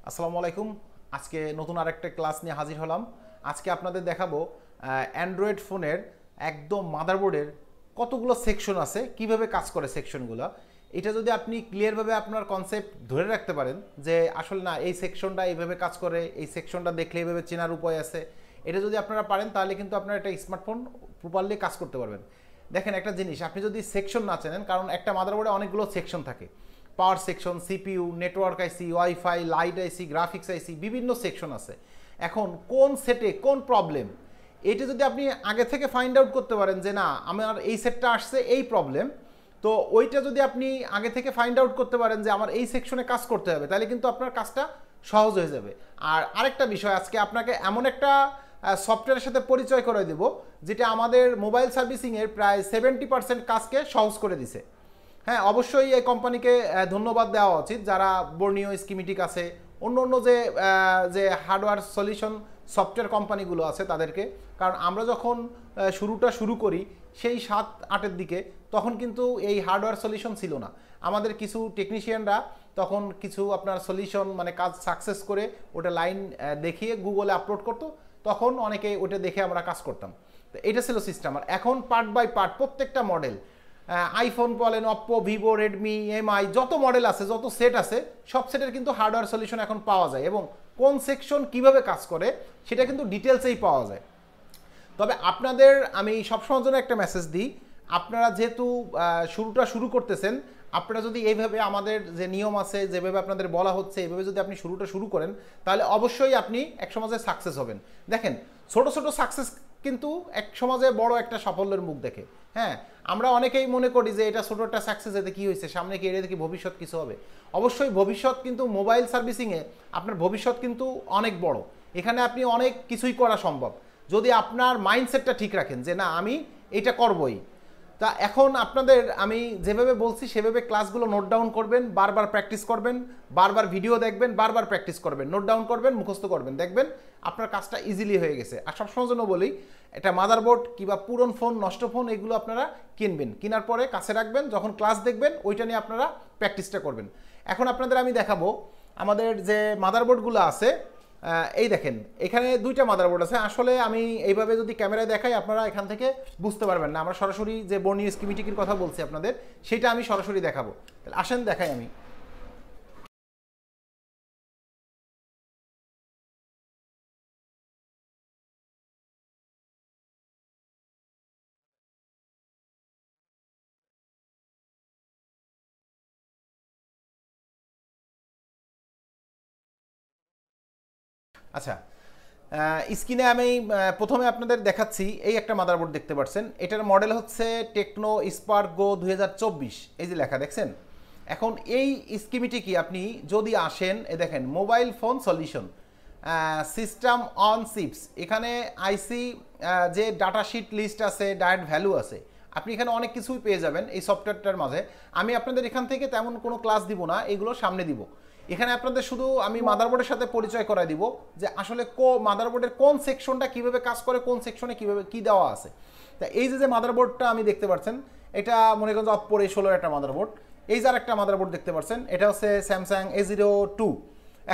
আসসালামু আলাইকুম। আজকে নতুন আরেকটা ক্লাস নিয়ে হাজির হলাম। আজকে আপনাদের দেখাবো অ্যান্ড্রয়েড ফোনের একদম মাদারবোর্ডের কতগুলো সেকশন আছে, কিভাবে কাজ করে সেকশনগুলো। এটা যদি আপনি ক্লিয়ারভাবে আপনার কনসেপ্ট ধরে রাখতে পারেন যে আসলে না এই সেকশনটা এইভাবে কাজ করে, এই সেকশনটা দেখলে এইভাবে চেনার উপায় আছে, এটা যদি আপনারা পারেন তাহলে কিন্তু আপনারা একটা স্মার্টফোন প্রপারলি কাজ করতে পারবেন। দেখেন একটা জিনিস, আপনি যদি সেকশন না চেনেন, কারণ একটা মাদারবোর্ডে অনেকগুলো সেকশন থাকে, পাওয়ার সেকশন, সিপিইউ, নেটওয়ার্ক আইসি, ওয়াইফাই, লাইট আইসি, গ্রাফিক্স আইসি, বিভিন্ন সেকশন আছে। এখন কোন সেটে কোন প্রবলেম, এটা যদি আপনি আগে থেকে ফাইন্ড আউট করতে পারেন যে না আমার এই সেটটা আসছে এই প্রবলেম, তো ওইটা যদি আপনি আগে থেকে ফাইন্ড আউট করতে পারেন যে আমার এই সেকশনে কাজ করতে হবে, তাহলে কিন্তু আপনার কাজটা সহজ হয়ে যাবে। আর আরেকটা বিষয়, আজকে আপনাকে এমন একটা সফটওয়্যারের সাথে পরিচয় করে দেব যেটা আমাদের মোবাইল সার্ভিসিংয়ের প্রায় 70% কাজকে সহজ করে দিছে। হ্যাঁ, অবশ্যই এই কোম্পানিকে ধন্যবাদ দেওয়া উচিত, যারা বর্ণীয় স্কিমেটিক আছে, অন্য অন্য যে যে হার্ডওয়্যার সলিউশন সফটওয়্যার কোম্পানিগুলো আছে তাদেরকে। কারণ আমরা যখন শুরুটা শুরু করি সেই 7-8-এর দিকে, তখন কিন্তু এই হার্ডওয়্যার সলিউশন ছিল না। আমাদের কিছু টেকনিশিয়ানরা তখন কিছু আপনার সলিউশন মানে কাজ সাকসেস করে ওটা লাইন দেখিয়ে গুগলে আপলোড করতো, তখন অনেকে ওটা দেখে আমরা কাজ করতাম। তো এটা ছিল সিস্টেম। আর এখন পার্ট বাই পার্ট প্রত্যেকটা মডেল, আইফোন বলেন, অপ্পো, ভিভো, রেডমি, এমআই, যত মডেল আছে, যত সেট আছে, সব সেটের কিন্তু হার্ডওয়্যার সলিউশন এখন পাওয়া যায়, এবং কোন সেকশন কিভাবে কাজ করে সেটা কিন্তু ডিটেলসেই পাওয়া যায়। তবে আপনাদের আমি সবসময়ের জন্য একটা মেসেজ দিই, আপনারা যেহেতু শুরুটা শুরু করতেছেন, আপনারা যদি এইভাবে আমাদের যে নিয়ম আছে, যেভাবে আপনাদের বলা হচ্ছে, এইভাবে যদি আপনি শুরুটা শুরু করেন, তাহলে অবশ্যই আপনি এক সমাজে সাকসেস হবেন। দেখেন, ছোট ছোট সাকসেস কিন্তু এক সমাজে বড় একটা সাফল্যের মুখ দেখে। হ্যাঁ, আমরা অনেকেই মনে করি যে এটা ছোট একটা সাকসেস, এতে কী হয়েছে, সামনে কি এটা কি ভবিষ্যৎ কিছু হবে। অবশ্যই ভবিষ্যৎ কিন্তু মোবাইল সার্ভিসিংয়ে আপনার ভবিষ্যৎ কিন্তু অনেক বড়। এখানে আপনি অনেক কিছুই করা সম্ভব যদি আপনার মাইন্ডসেটটা ঠিক রাখেন যে না আমি এটা করবই। তা এখন আপনাদের আমি যেভাবে বলছি সেভাবে ক্লাসগুলো নোট ডাউন করবেন, বারবার প্র্যাকটিস করবেন, বারবার ভিডিও দেখবেন, বারবার প্র্যাকটিস করবেন, নোট ডাউন করবেন, মুখস্থ করবেন, দেখবেন আপনার কাজটা ইজিলি হয়ে গেছে। আর সবসময় জন্য বলি, এটা মাদারবোর্ড কিংবা পুরন ফোন, নষ্ট ফোন, এগুলো আপনারা কিনবেন, কেনার পরে কাছে রাখবেন, যখন ক্লাস দেখবেন ওইটা নিয়ে আপনারা প্র্যাকটিসটা করবেন। এখন আপনাদের আমি দেখাবো আমাদের যে মাদারবোর্ডগুলো আছে। এই দেখেন, এখানে দুইটা মাদারবোর্ড আছে। আসলে আমি এইভাবে যদি ক্যামেরায় দেখাই আপনারা এখান থেকে বুঝতে পারবেন না, আমরা সরাসরি যে বর্ণীয় স্কিমেটিকের কথা বলছি আপনাদের, সেটা আমি সরাসরি দেখাবো। তাহলে আসেন দেখাই আমি। আচ্ছা, স্ক্রিনে আমি প্রথমে আপনাদের দেখাচ্ছি, এই একটা মাদারবোর্ড দেখতে পাচ্ছেন, এটার মডেল হচ্ছে টেকনো স্পার্ক গো 2024, এই যে লেখা দেখছেন। এখন এই স্কিমেটিকই আপনি যদি আসেন, এ দেখেন mobile phone solution, system on chips, এখানে আইসি যে ডাটা শিট লিস্ট আছে, ডায়েট ভ্যালু আছে, আপনি এখানে অনেক কিছুই পেয়ে যাবেন এই সফটওয়্যারটার মাঝে। আমি আপনাদের এখান থেকে তেমন কোনো ক্লাস দিব না, এগুলো সামনে দিব। এখানে আপনাদের শুধু আমি মাদারবোর্ডের সাথে পরিচয় করাই দিব যে আসলে মাদারবোর্ডের কোন সেকশনটা কিভাবে কাজ করে, কোন সেকশনে কিভাবে কি দেওয়া আছে। তা এই যে মাদারবোর্ডটা আমি দেখতে পাচ্ছেন, এটা মনে করেন যে অপ্পোর A16 একটা মাদারবোর্ড। এই যে একটা মাদারবোর্ড দেখতে পাচ্ছেন, এটা হচ্ছে স্যামসাং A02।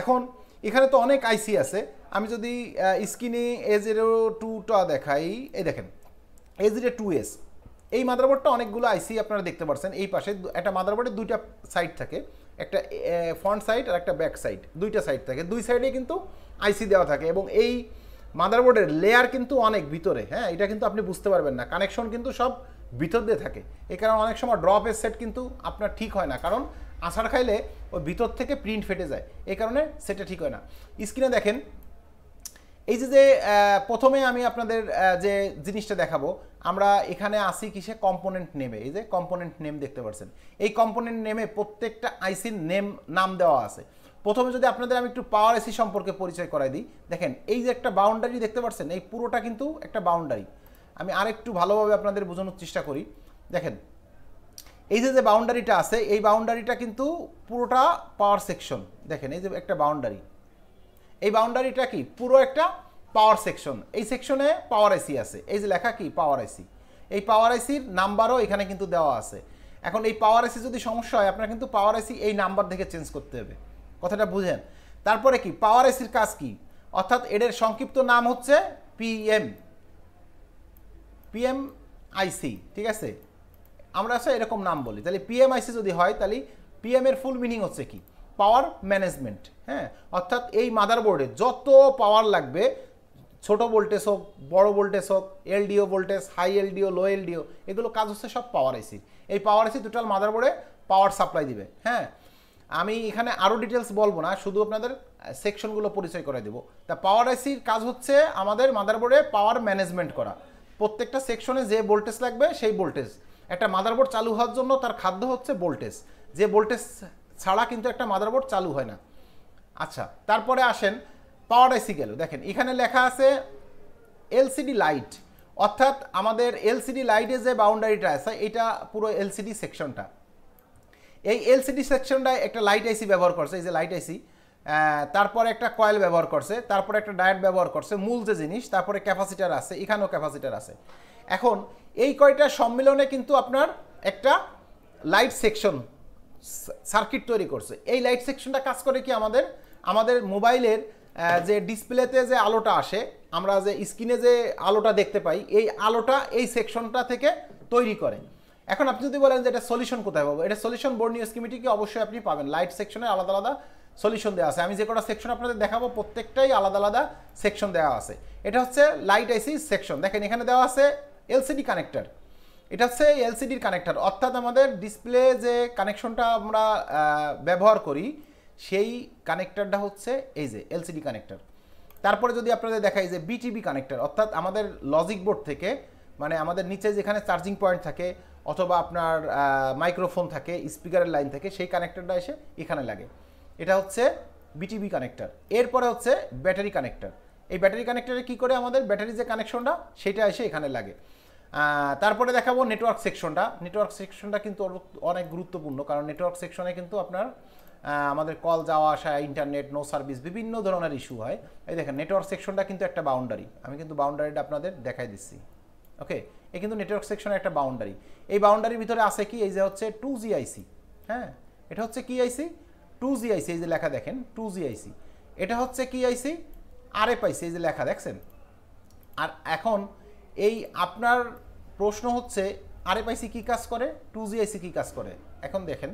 এখন এখানে তো অনেক আইসি আছে, আমি যদি স্ক্রিনে A02টা দেখাই, এই দেখেন A02s, এই মাদারবোর্ডটা অনেকগুলো আইসি আপনারা দেখতে পাচ্ছেন। এই পাশে একটা মাদারবোর্ডের দুইটা সাইড থাকে, একটা ফ্রন্ট সাইড আর একটা ব্যাক সাইড, দুইটা সাইড থাকে, দুই সাইডে কিন্তু আইসি দেওয়া থাকে। এবং এই মাদারবোর্ডের লেয়ার কিন্তু অনেক ভিতরে, হ্যাঁ, এটা কিন্তু আপনি বুঝতে পারবেন না, কানেকশন কিন্তু সব ভিতর দিয়ে থাকে। এই কারণে অনেক সময় ড্রপের সেট কিন্তু আপনার ঠিক হয় না, কারণ আছাড় খাইলে ওই ভিতর থেকে প্রিন্ট ফেটে যায়, এই কারণে সেটা ঠিক হয় না। স্ক্রিনে দেখেন, এই যে প্রথমে আমি আপনাদের যে জিনিসটা দেখাবো, আমরা এখানে আসি কিসে, কম্পোনেন্ট নেমে। এই যে কম্পোনেন্ট নেম দেখতে পাচ্ছেন, এই কম্পোনেন্ট নেমে প্রত্যেকটা আইসির নাম দেওয়া আছে। প্রথমে যদি আপনাদের আমি একটু পাওয়ার আইসি সম্পর্কে পরিচয় করাই দিই, দেখেন এই যে একটা বাউন্ডারি দেখতে পাচ্ছেন, এই পুরোটা কিন্তু একটা বাউন্ডারি। আমি আরেকটু ভালোভাবে আপনাদের বোঝানোর চেষ্টা করি। দেখেন এই যে বাউন্ডারিটা আছে, এই বাউন্ডারিটা কিন্তু পুরোটা পাওয়ার সেকশন। দেখেন এই যে একটা বাউন্ডারি, এই বাউন্ডারিটা কি পুরো একটা পাওয়ার সেকশন। এই সেকশনে পাওয়ার আইসি আছে, এই যে লেখা কি পাওয়ার আইসি, এই পাওয়ার আইসির নাম্বারও এখানে কিন্তু দেওয়া আছে। এখন এই পাওয়ার আইসি যদি সমস্যা হয়, আপনার কিন্তু পাওয়ার আইসি এই নাম্বার দেখে চেঞ্জ করতে হবে, কথাটা বুঝেন। তারপরে কি পাওয়ার আইসির কাজ কি, অর্থাৎ এদের সংক্ষিপ্ত নাম হচ্ছে পিএমআইসি, ঠিক আছে, আমরা আসলে এরকম নাম বলি। তাহলে পিএমআইসি যদি হয় তাহলে পিএম এর ফুল মিনিং হচ্ছে কি, পাওয়ার ম্যানেজমেন্ট। হ্যাঁ, অর্থাৎ এই মাদারবোর্ডে যত পাওয়ার লাগবে, ছোট ভোল্টেজ হোক, বড় ভোল্টেজ হোক, এলডিও ভোল্টেজ, হাই এলডিও, লো এলডিও, এগুলো কাজ হচ্ছে সব পাওয়ার আইসি। এই পাওয়ার আইসি টোটাল মাদারবোর্ডে পাওয়ার সাপ্লাই দিবে। হ্যাঁ, আমি এখানে আরও ডিটেলস বলবো না, শুধু আপনাদের সেকশনগুলো পরিচয় করে দেবো। তা পাওয়ার আইসির কাজ হচ্ছে আমাদের মাদারবোর্ডে পাওয়ার ম্যানেজমেন্ট করা। প্রত্যেকটা সেকশনে যে ভোল্টেজ লাগবে সেই ভোল্টেজ, একটা মাদারবোর্ড চালু হওয়ার জন্য তার খাদ্য হচ্ছে ভোল্টেজ, যে ভোল্টেজ ছাড়া কিন্তু একটা মাদারবোর্ড চালু হয় না। আচ্ছা, তারপরে আসেন পাওয়ার আইসি গেল। দেখেন এখানে লেখা আছে এলসিডি লাইট, অর্থাৎ আমাদের এলসিডি লাইটে যে বাউন্ডারিটা আছে এটা পুরো এলসিডি সেকশনটা। এই এলসিডি সেকশনটায় একটা লাইট আইসি ব্যবহার করছে, এই যে লাইট আইসি, তারপরে একটা কয়েল ব্যবহার করছে, তারপরে একটা ডায়োড ব্যবহার করছে, মূল যে জিনিস, তারপরে ক্যাপাসিটার আছে, এখানেও ক্যাপাসিটার আছে। এখন এই কয়টা সম্মিলনে কিন্তু আপনার একটা লাইট সেকশন সার্কিট তৈরি করছে। এই লাইট সেকশনটা কাজ করে কি, আমাদের মোবাইলের যে ডিসপ্লেতে যে আলোটা আসে, আমরা যে স্ক্রিনে যে আলোটা দেখতে পাই, এই আলোটা এই সেকশনটা থেকে তৈরি করে। এখন আপনি যদি বলেন যে এটা সলিউশন কোথায় পাবো, এটা সলিউশন বর্ণীয় স্কিমেটিকে অবশ্যই আপনি পাবেন। লাইট সেকশনে আলাদা আলাদা সলিউশন দেওয়া আছে। আমি যে কটা সেকশন আপনাদের দেখাবো প্রত্যেকটাই আলাদা আলাদা সেকশন দেওয়া আছে। এটা হচ্ছে লাইট আইসি সেকশন। দেখেন এখানে দেওয়া আছে এলসিডি কানেক্টর, এটা হচ্ছে এলসিডির কানেক্টর, অর্থাৎ আমাদের ডিসপ্লে যে কানেকশনটা আমরা ব্যবহার করি সেই কানেক্টরটা হচ্ছে এই যে এলসিডি কানেক্টর। তারপরে যদি আপনাদের দেখাই যে বিটিবি কানেক্টর, অর্থাৎ আমাদের লজিক বোর্ড থেকে, মানে আমাদের নিচে যেখানে চার্জিং পয়েন্ট থাকে অথবা আপনার মাইক্রোফোন থাকে, স্পিকারের লাইন থাকে, সেই কানেক্টরটা এসে এখানে লাগে, এটা হচ্ছে বিটিবি কানেক্টর। এরপরে হচ্ছে ব্যাটারি কানেক্টর। এই ব্যাটারি কানেক্টরে কি করে, আমাদের ব্যাটারি যে কানেকশনটা সেটা এসে এখানে লাগে। তারপরে দেখাবো নেটওয়ার্ক সেকশনটা। নেটওয়ার্ক সেকশনটা কিন্তু অনেক গুরুত্বপূর্ণ, কারণ নেটওয়ার্ক সেকশনে কিন্তু আপনার আমাদের কল যাওয়া আসা, ইন্টারনেট, নো সার্ভিস, বিভিন্ন ধরনের ইস্যু হয়। এই দেখেন নেটওয়ার্ক সেকশনটা কিন্তু একটা বাউন্ডারি, আমি কিন্তু বাউন্ডারিটা আপনাদের দেখাই দিচ্ছি। ওকে, এই কিন্তু নেটওয়ার্ক সেকশনের একটা বাউন্ডারি। এই বাউন্ডারির ভিতরে আছে কি, এই যে হচ্ছে 2G আইসি। হ্যাঁ, এটা হচ্ছে কি আইসি, 2G আইসি, এই যে লেখা দেখেন 2G আইসি। এটা হচ্ছে কি আইসি, RF আইসি, এই যে লেখা দেখছেন। আর এখন এই আপনার প্রশ্ন হচ্ছে RF আইসি কী কাজ করে, 2G আইসি কী কাজ করে। এখন দেখেন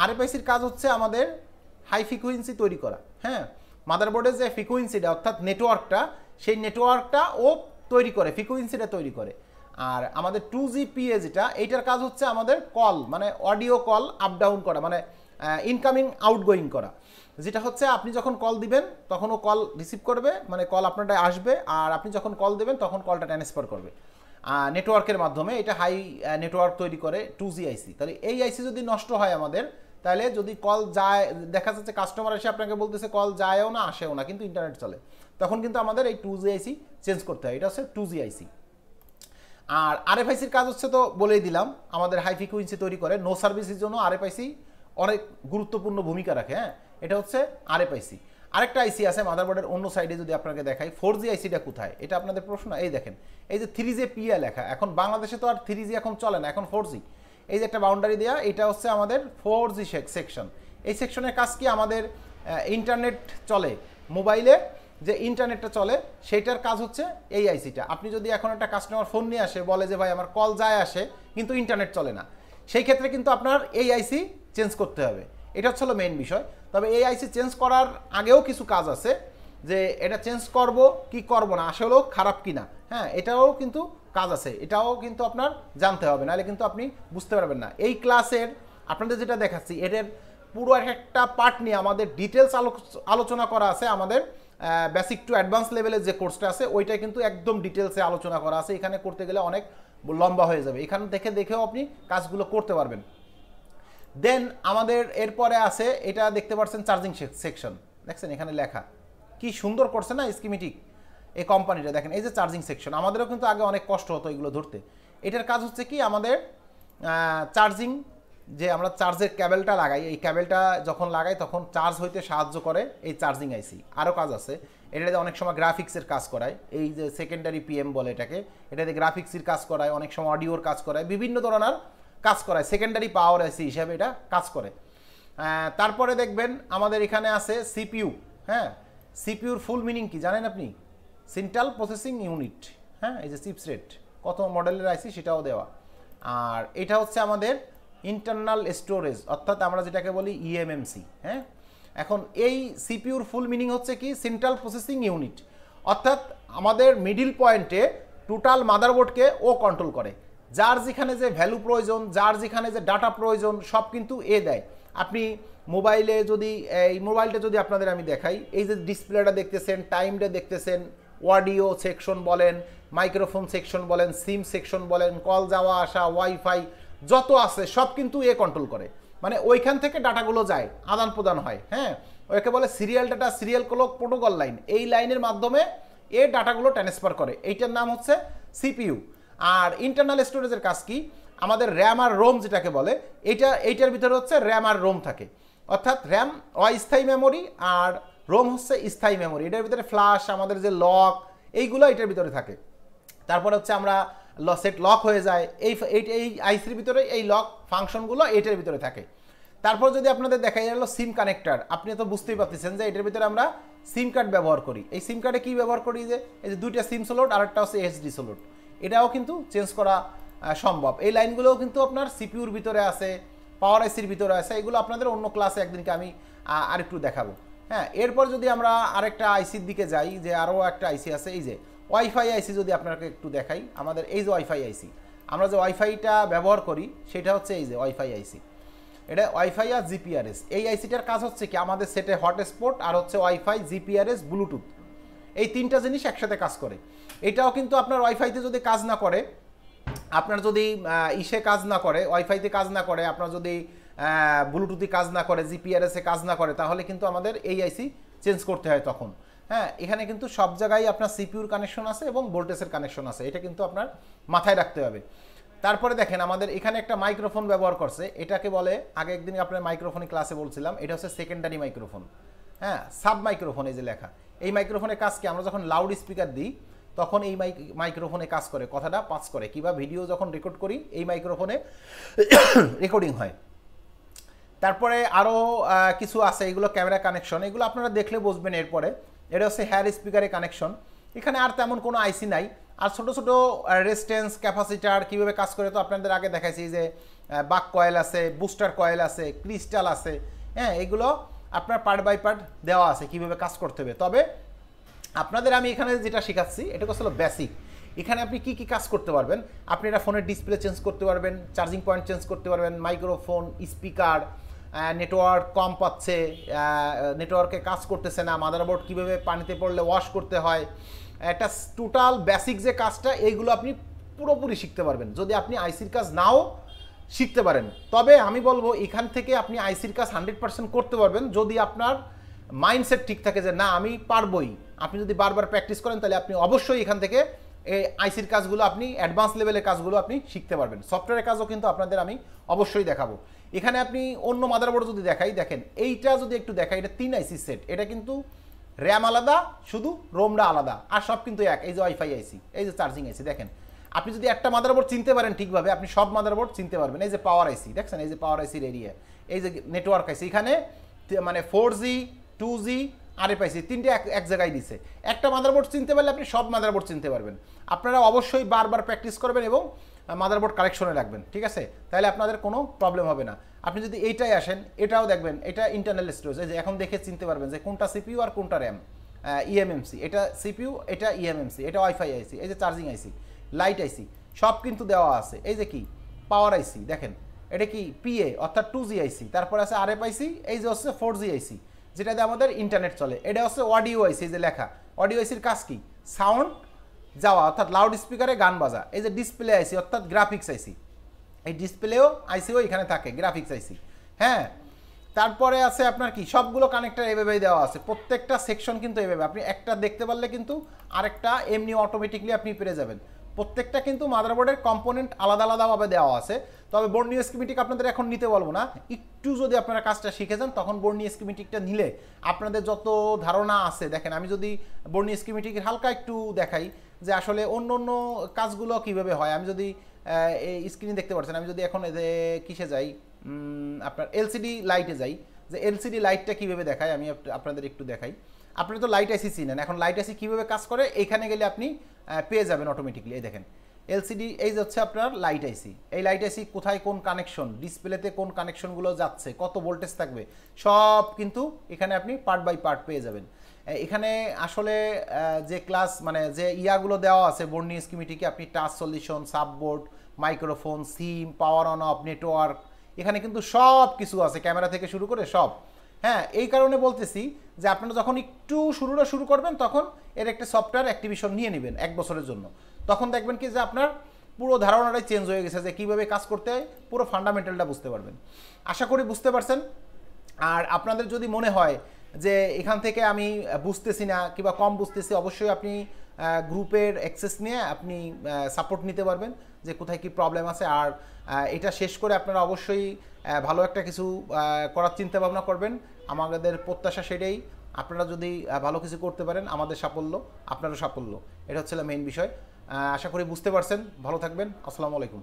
RF আইসির কাজ হচ্ছে আমাদের হাই ফ্রিকোয়েন্সি তৈরি করা। হ্যাঁ, মাদারবোর্ডের যে ফ্রিকোয়েন্সিটা অর্থাৎ নেটওয়ার্কটা, সেই নেটওয়ার্কটা ও তৈরি করে, ফ্রিকোয়েন্সিটা তৈরি করে। আর আমাদের 2GPA যেটা, এইটার কাজ হচ্ছে আমাদের কল, মানে অডিও কল আপ ডাউন করা, মানে ইনকামিং আউটগোয়িং করা। যেটা হচ্ছে আপনি যখন কল দিবেন তখন ও কল রিসিভ করবে, মানে কল আপনারটা আসবে, আর আপনি যখন কল দেবেন তখন কলটা ট্রান্সফার করবে নেটওয়ার্কের মাধ্যমে। এটা হাই নেটওয়ার্ক তৈরি করে 2G আইসি। তাহলে এই আইসি যদি নষ্ট হয় আমাদের, তাহলে যদি কল যায়, দেখা যাচ্ছে কাস্টমার এসে আপনাকে বলতেছে কল যায়ও না আসেও না কিন্তু ইন্টারনেট চলে, তখন কিন্তু আমাদের এই 2G আইসি চেঞ্জ করতে হয়। এটা হচ্ছে 2G আইসি। আর RFICর কাজ হচ্ছে তো বলেই দিলাম, আমাদের হাই ফ্রিকোয়েন্সি তৈরি করে। নো সার্ভিসের জন্য RFIC অনেক গুরুত্বপূর্ণ ভূমিকা রাখে। হ্যাঁ, এটা হচ্ছে RFIC। আরেকটা আইসি আছে মাদারবোর্ডের অন্য সাইডে, যদি আপনাকে দেখাই 4G আইসিটা কোথায়, এটা আপনাদের প্রশ্ন। এই দেখেন, এই যে 3GPA লেখা, এখন বাংলাদেশে তো আর 3G এখন চলে না, এখন 4G। এই যে একটা বাউন্ডারি দেওয়া, এটা হচ্ছে আমাদের 4G সেকশন। এই সেকশনের কাজ কি, আমাদের ইন্টারনেট চলে, মোবাইলে যে ইন্টারনেটটা চলে সেইটার কাজ হচ্ছে এই আইসিটা। আপনি যদি এখন একটা কাস্টমার ফোন নিয়ে আসে, বলে যে ভাই আমার কল যায় আসে কিন্তু ইন্টারনেট চলে না, সেই ক্ষেত্রে কিন্তু আপনার এই আইসি চেঞ্জ করতে হবে। এটা হচ্ছে মেইন বিষয়। তবে এই আইসি চেঞ্জ করার আগেও কিছু কাজ আছে, যে এটা চেঞ্জ করব কি করব না, আসলেও খারাপ কিনা। হ্যাঁ, এটাও কিন্তু কাজ আছে, এটাও কিন্তু আপনার জানতে হবে, নাহলে কিন্তু আপনি বুঝতে পারবেন না। এই ক্লাসের আপনাদের যেটা দেখাচ্ছি, এদের পুরো একটা পার্ট নিয়ে আমাদের ডিটেলস আলোচনা করা আছে। আমাদের বেসিক টু অ্যাডভান্স লেভেলের যে কোর্সটা আছে ওইটা কিন্তু একদম ডিটেলসে আলোচনা করা আছে। এখানে করতে গেলে অনেক লম্বা হয়ে যাবে, এখান থেকে দেখেও আপনি কাজগুলো করতে পারবেন। দেন আমাদের এরপরে আছে, এটা দেখতে পাচ্ছেন চার্জিং সেকশন, দেখছেন এখানে লেখা কি সুন্দর করছে না স্কিমেটিক এই কোম্পানিটা। দেখেন এই যে চার্জিং সেকশন, আমাদেরও কিন্তু আগে অনেক কষ্ট হতো এগুলো ধরতে। এটার কাজ হচ্ছে কি, আমাদের চার্জিং, যে আমরা চার্জের ক্যাবেলটা লাগাই, এই ক্যাবেলটা যখন লাগাই তখন চার্জ হইতে সাহায্য করে এই চার্জিং আইসি। আরও কাজ আছে, এটাতে অনেক সময় গ্রাফিক্সের কাজ করায়, এই যে সেকেন্ডারি পিএম বলে এটাকে, এটাতে গ্রাফিক্সের কাজ করায়, অনেক সময় অডিওর কাজ করায়, বিভিন্ন ধরনের কাজ করায়, সেকেন্ডারি পাওয়ার আইসি হিসাবে এটা কাজ করে। তারপরে দেখবেন আমাদের এখানে আছে সিপিইউ। হ্যাঁ, সিপিইউর ফুল মিনিং কি জানেন আপনি? Central processing unit. হ্যাঁ, এই যে চিপসেট কত মডেলের আইসি সেটাও দেওয়া। আর এটা হচ্ছে আমাদের ইন্টারনাল স্টোরেজ, অর্থাৎ আমরা যেটাকে বলি ইএমএমসি। হ্যাঁ, এখন এই সিপিইউর ফুল মিনিং হচ্ছে কি সেন্ট্রাল প্রসেসিং ইউনিট, অর্থাৎ আমাদের মিডিল পয়েন্টে টোটাল মাদারবোর্ডকে ও কন্ট্রোল করে। যার যেখানে যে ভ্যালু প্রয়োজন, যার যেখানে যে ডাটা প্রয়োজন, সব কিন্তু এ দেয়। আপনি মোবাইলে যদি এই মোবাইলটা যদি আপনাদের আমি দেখাই, এই যে ডিসপ্লেটা দেখতেছেন, টাইমটা দেখতেছেন, অডিও সেকশন বলেন, মাইক্রোফোন সেকশন বলেন, সিম সেকশন বলেন, কল যাওয়া আসা, ওয়াইফাই যত আছে সব কিন্তু এ কন্ট্রোল করে। মানে ওইখান থেকে ডাটাগুলো যায়, আদান প্রদান হয়। হ্যাঁ, ওকে বলে serial data, serial protocol line. এই লাইনের মাধ্যমে এ ডাটাগুলো ট্রান্সফার করে, এইটার নাম হচ্ছে সিপিইউ। আর ইন্টারনাল স্টোরেজের কাজ কি? আমাদের র্যাম আর রোম যেটাকে বলে, এইটার ভিতরে হচ্ছে র্যাম আর রোম থাকে। অর্থাৎ র্যাম অস্থায়ী মেমোরি আর রোম হচ্ছে স্থায়ী মেমোরি। এটার ভিতরে ফ্ল্যাশ, আমাদের যে লক, এইগুলো এটার ভিতরে থাকে। তারপরে হচ্ছে আমরা সেট লক হয়ে যায়, এই আইসির ভিতরে এই লক ফাংশনগুলো এইটার ভিতরে থাকে। তারপর যদি আপনাদের দেখা গেল সিম কানেক্টর, আপনি তো বুঝতেই পারতেছেন যে এটার ভিতরে আমরা সিম কার্ড ব্যবহার করি। এই সিম কার্ডে কী ব্যবহার করি? যে এই যে দুইটা সিম স্লট আর একটা হচ্ছে এসডি স্লট, এটাও কিন্তু চেঞ্জ করা সম্ভব। এই লাইনগুলোও কিন্তু আপনার সিপিইউর ভিতরে আছে, পাওয়ার আইসির ভিতরে আছে। এগুলো আপনাদের অন্য ক্লাসে একদিনকে আমি আরেকটু দেখাবো। হ্যাঁ, এরপর যদি আমরা আরেকটা আইসির দিকে যাই, যে আরও একটা আইসি আছে, এই যে ওয়াইফাই আইসি যদি আপনাকে একটু দেখাই, আমাদের এই যে ওয়াইফাই আইসি, আমরা যে ওয়াইফাইটা ব্যবহার করি সেটা হচ্ছে এই যে ওয়াইফাই আইসি। এটা ওয়াইফাই আর জিপিআরএস। এই আইসিটার কাজ হচ্ছে কি, আমাদের সেটে হটস্পট আর হচ্ছে ওয়াইফাই, জিপিআরএস, ব্লুটুথ, এই তিনটা জিনিস একসাথে কাজ করে। এটাও কিন্তু আপনার ওয়াইফাইতে যদি কাজ না করে, আপনার যদি ইসে কাজ না করে, ওয়াইফাইতে কাজ না করে, আপনার যদি ব্লুটুথে কাজ না করে, জিপিআরএসে কাজ না করে, তাহলে কিন্তু আমাদের এই আইসি চেঞ্জ করতে হয় তখন। হ্যাঁ, এখানে কিন্তু সব জায়গায় আপনার সিপিইউর কানেকশন আছে এবং ভোল্টেজের কানেকশন আছে, এটা কিন্তু আপনার মাথায় রাখতে হবে। তারপরে দেখেন আমাদের এখানে একটা মাইক্রোফোন ব্যবহার করছে, এটাকে বলে, আগে একদিন আপনার মাইক্রোফোন ক্লাসে বলছিলাম, এটা হচ্ছে সেকেন্ডারি মাইক্রোফোন। হ্যাঁ, সাব মাইক্রোফোন, এই যে লেখা, এই মাইক্রোফোনের কাজ কি? আমরা যখন লাউড স্পিকার দিই তখন এই মাইক্রোফোনে কাজ করে, কথাটা পাস করে, কিংবা ভিডিও যখন রেকর্ড করি এই মাইক্রোফোনে রেকর্ডিং হয়। তারপরে আরও কিছু আছে, এগুলো ক্যামেরা কানেকশন, এগুলো আপনারা দেখলে বুঝবেন। এরপরে এটা হচ্ছে হেয়ার স্পিকারের কানেকশন। এখানে আর তেমন কোনো আইসি নাই। আর ছোটো ছোটো রেজিস্ট্যান্স, ক্যাপাসিটার কীভাবে কাজ করে তো আপনাদের আগে দেখাইছি, যে বাক কয়েল আছে, বুস্টার কয়েল আছে, ক্রিস্টাল আছে। হ্যাঁ, এগুলো আপনার পার্ট বাই পার্ট দেওয়া আছে কীভাবে কাজ করতে হবে। তবে আপনাদের আমি এখানে যেটা শেখাচ্ছি এটা হচ্ছে বেসিক। এখানে আপনি কি কি কাজ করতে পারবেন? আপনি এটা ফোনের ডিসপ্লে চেঞ্জ করতে পারবেন, চার্জিং পয়েন্ট চেঞ্জ করতে পারবেন, মাইক্রোফোন, স্পিকার, নেটওয়ার্ক কম পাচ্ছে, নেটওয়ার্কে কাজ করতেছে না, মাদারবোর্ড কীভাবে পানিতে পড়লে ওয়াশ করতে হয়, একটা টোটাল বেসিক যে কাজটা, এইগুলো আপনি পুরোপুরি শিখতে পারবেন যদি আপনি আইসির কাজ নাও শিখতে পারেন। তবে আমি বলবো এখান থেকে আপনি আইসির কাজ 100% করতে পারবেন যদি আপনার মাইন্ডসেট ঠিক থাকে যে না আমি পারবই। আপনি যদি বারবার প্র্যাকটিস করেন তাহলে আপনি অবশ্যই এখান থেকে এই আইসির কাজগুলো, আপনি অ্যাডভান্স লেভেলের কাজগুলো আপনি শিখতে পারবেন। সফটওয়্যারের কাজও কিন্তু আপনাদের আমি অবশ্যই দেখাবো। এখানে আপনি অন্য মাদারবোর্ড যদি দেখাই, দেখেন এইটা যদি একটু দেখাই, এটা 3 আইসি সেট। এটা কিন্তু র্যাম আলাদা, শুধু রোমটা আলাদা, আর সব কিন্তু এক। এই যে ওয়াইফাই আইসি, এই যে চার্জিং আইসি, দেখেন আপনি যদি একটা মাদারবোর্ড চিনতে পারেন ঠিকভাবে, আপনি সব মাদারবোর্ড চিনতে পারবেন। এই যে পাওয়ার আইসি দেখছেন, এই যে পাওয়ার আইসির এরিয়া, এই যে নেটওয়ার্ক আইসি, এখানে মানে 4G, 2G, RFIC তিনটে এক জায়গায় দিছে। একটা মাদারবোর্ড চিনতে পারলে আপনি সব মাদারবোর্ড চিনতে পারবেন। আপনারা অবশ্যই বারবার প্র্যাকটিস করবেন এবং মাদারবোর্ড কালেকশনে রাখবেন, ঠিক আছে? তাহলে আপনাদের কোনো প্রবলেম হবে না। আপনি যদি এইটাই আসেন, এটাও দেখবেন, এটা ইন্টারনাল স্টোরেজ। এই যে এখন দেখে চিনতে পারবেন যে কোনটা সিপিইউ আর কোনটা র্যাম। ইএমএমসি, এটা সিপিইউ, এটা ইএমএমসি, এটা ওয়াইফাই আইসি, এই যে চার্জিং আইসি, লাইট আইসি, সব কিন্তু দেওয়া আছে। এই যে কি পাওয়ার আইসি, দেখেন এটা কি পিএ অর্থাৎ 2G আইসি, তারপর আছে RFIC, এই যে হচ্ছে 4G আইসি যেটাতে আমাদের ইন্টারনেট চলে। এটা হচ্ছে অডিও আইসি, যে লেখা অডিও আইসির কাজ কি? সাউন্ড যাওয়া অর্থাৎ লাউড স্পিকারে গান বাজা। এই যে ডিসপ্লে আইসি অর্থাৎ গ্রাফিক্স আইসি, এই ডিসপ্লেও আইসিও এখানে থাকে, গ্রাফিক্স আইসি। হ্যাঁ, তারপরে আছে আপনার কি সবগুলো কানেক্টর এভাবেই দেওয়া আছে, প্রত্যেকটা সেকশন কিন্তু এভাবে। আপনি একটা দেখতে পারলে কিন্তু আরেকটা এমনি অটোমেটিকলি আপনি পেরে যাবেন। প্রত্যেকটা কিন্তু মাদারবোর্ডের কম্পোনেন্ট আলাদা আলাদাভাবে দেওয়া আছে। তবে বর্ণীয় স্কিমেটিক আপনাদের এখন নিতে বলবো না, একটু যদি আপনারা কাজটা শিখে যান তখন বর্ণীয় স্কিমেটিকটা নিলে আপনাদের যত ধারণা আছে। দেখেন আমি যদি বর্ণীয় স্কিমেটিকের হালকা একটু দেখাই যে আসলে অন্য অন্য কাজগুলো কিভাবে হয়। আমি যদি এই স্ক্রিনে দেখতে পাচ্ছেন, আমি যদি এখন কিসে যাই, আপনার এলসিডি লাইটে যাই, যে এলসিডি লাইটটা কীভাবে দেখায় আমি আপনাদের একটু দেখাই। আপনি তো লাইট আইসি চিনেন, এখন লাইট আইসি কীভাবে কাজ করে এখানে গেলে আপনি পেয়ে যাবেন অটোমেটিকলি। এই দেখেন এলসিডি, এই যে হচ্ছে আপনার লাইট আইসি। এই লাইট আইসি কোথায় কোন কানেকশন, ডিসপ্লেতে কোন কানেকশনগুলো যাচ্ছে, কত ভোল্টেজ থাকবে, সব কিন্তু এখানে আপনি পার্ট বাই পার্ট পেয়ে যাবেন। এখানে আসলে যে ক্লাস মানে যে ইয়াগুলো দেওয়া আছে বর্নি স্কিমেটিকে, আপনি touch solution, subboard, microphone, SIM, power on of, network, এখানে কিন্তু সব কিছু আছে, ক্যামেরা থেকে শুরু করে সব। হ্যাঁ, এই কারণে বলতেছি যে আপনারা যখন একটু শুরু করবেন তখন এর একটা সফটওয়্যার অ্যাক্টিভেশন নিয়ে নেবেন 1 বছরের জন্য। তখন দেখবেন কি যে আপনার পুরো ধারণাটাই চেঞ্জ হয়ে গেছে, যে কীভাবে কাজ করতে হয় পুরো ফান্ডামেন্টালটা বুঝতে পারবেন। আশা করি বুঝতে পারছেন। আর আপনাদের যদি মনে হয় যে এখান থেকে আমি বুঝতেছি না কিংবা কম বুঝতেছি, অবশ্যই আপনি গ্রুপের অ্যাক্সেস নিয়ে আপনি সাপোর্ট নিতে পারবেন যে কোথায় কি প্রবলেম আছে। আর এটা শেষ করে আপনারা অবশ্যই ভালো একটা কিছু করার চিন্তা ভাবনা করবেন। আমাদের প্রত্যাশা সেটাই, আপনারা যদি ভালো কিছু করতে পারেন আমাদের সাফল্য, আপনারও সাফল্য, এটা হচ্ছে মেইন বিষয়। আশা করি বুঝতে পারছেন। ভালো থাকবেন। আসসালামু আলাইকুম।